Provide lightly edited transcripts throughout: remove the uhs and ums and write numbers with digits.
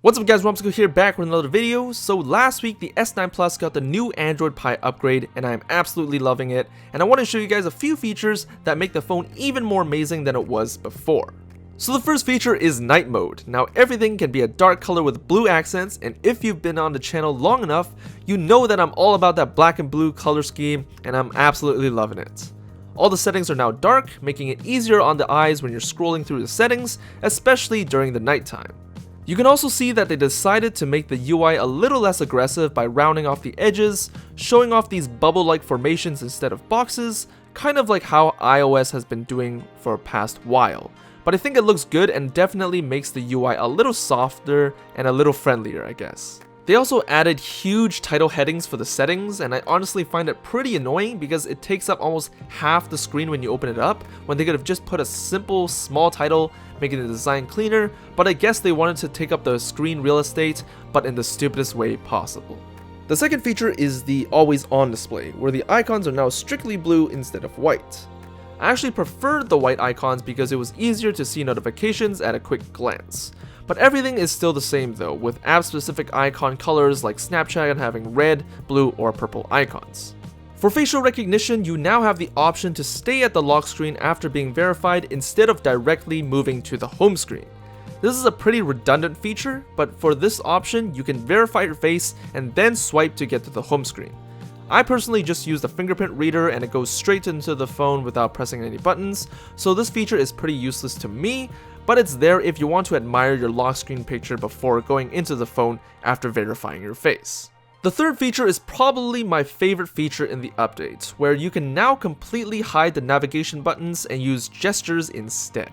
What's up guys, Romsicle here, back with another video. So last week the S9 Plus got the new Android Pie upgrade and I'm absolutely loving it, and I want to show you guys a few features that make the phone even more amazing than it was before. So the first feature is night mode. Now everything can be a dark color with blue accents, and if you've been on the channel long enough, you know that I'm all about that black and blue color scheme and I'm absolutely loving it. All the settings are now dark, making it easier on the eyes when you're scrolling through the settings, especially during the nighttime. You can also see that they decided to make the UI a little less aggressive by rounding off the edges, showing off these bubble-like formations instead of boxes, kind of like how iOS has been doing for a past while. But I think it looks good and definitely makes the UI a little softer and a little friendlier, I guess. They also added huge title headings for the settings, and I honestly find it pretty annoying because it takes up almost half the screen when you open it up, when they could have just put a simple small title, making the design cleaner, but I guess they wanted to take up the screen real estate, but in the stupidest way possible. The second feature is the always on display, where the icons are now strictly blue instead of white. I actually preferred the white icons because it was easier to see notifications at a quick glance. But everything is still the same though, with app-specific icon colors like Snapchat having red, blue, or purple icons. For facial recognition, you now have the option to stay at the lock screen after being verified instead of directly moving to the home screen. This is a pretty redundant feature, but for this option, you can verify your face and then swipe to get to the home screen. I personally just use the fingerprint reader and it goes straight into the phone without pressing any buttons, so this feature is pretty useless to me, but it's there if you want to admire your lock screen picture before going into the phone after verifying your face. The third feature is probably my favorite feature in the update, where you can now completely hide the navigation buttons and use gestures instead.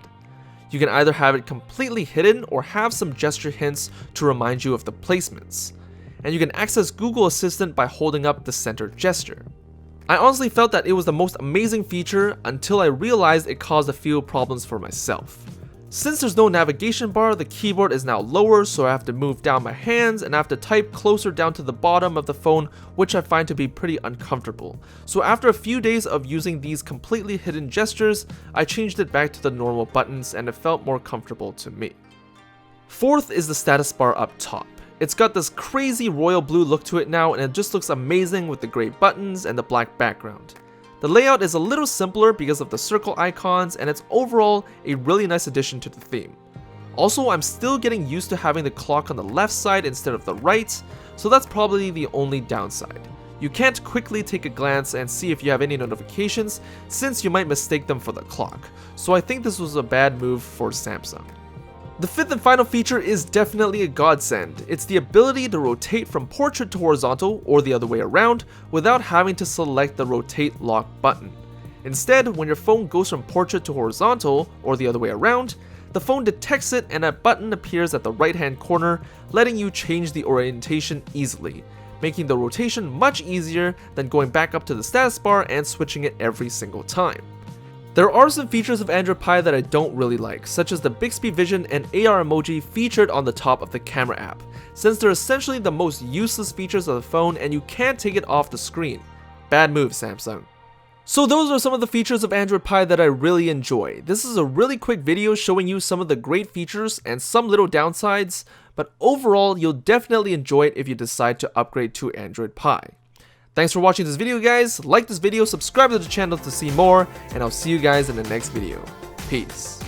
You can either have it completely hidden or have some gesture hints to remind you of the placements. And you can access Google Assistant by holding up the center gesture. I honestly felt that it was the most amazing feature until I realized it caused a few problems for myself. Since there's no navigation bar, the keyboard is now lower, so I have to move down my hands and I have to type closer down to the bottom of the phone, which I find to be pretty uncomfortable. So after a few days of using these completely hidden gestures, I changed it back to the normal buttons and it felt more comfortable to me. Fourth is the status bar up top. It's got this crazy royal blue look to it now, and it just looks amazing with the gray buttons and the black background. The layout is a little simpler because of the circle icons, and it's overall a really nice addition to the theme. Also, I'm still getting used to having the clock on the left side instead of the right, so that's probably the only downside. You can't quickly take a glance and see if you have any notifications, since you might mistake them for the clock, so I think this was a bad move for Samsung. The fifth and final feature is definitely a godsend. It's the ability to rotate from portrait to horizontal or the other way around without having to select the rotate lock button. Instead, when your phone goes from portrait to horizontal or the other way around, the phone detects it and a button appears at the right hand corner, letting you change the orientation easily, making the rotation much easier than going back up to the status bar and switching it every single time. There are some features of Android Pie that I don't really like, such as the Bixby Vision and AR emoji featured on the top of the camera app, since they're essentially the most useless features of the phone and you can't take it off the screen. Bad move, Samsung. So those are some of the features of Android Pie that I really enjoy. This is a really quick video showing you some of the great features and some little downsides, but overall you'll definitely enjoy it if you decide to upgrade to Android Pie. Thanks for watching this video guys, like this video, subscribe to the channel to see more, and I'll see you guys in the next video. Peace.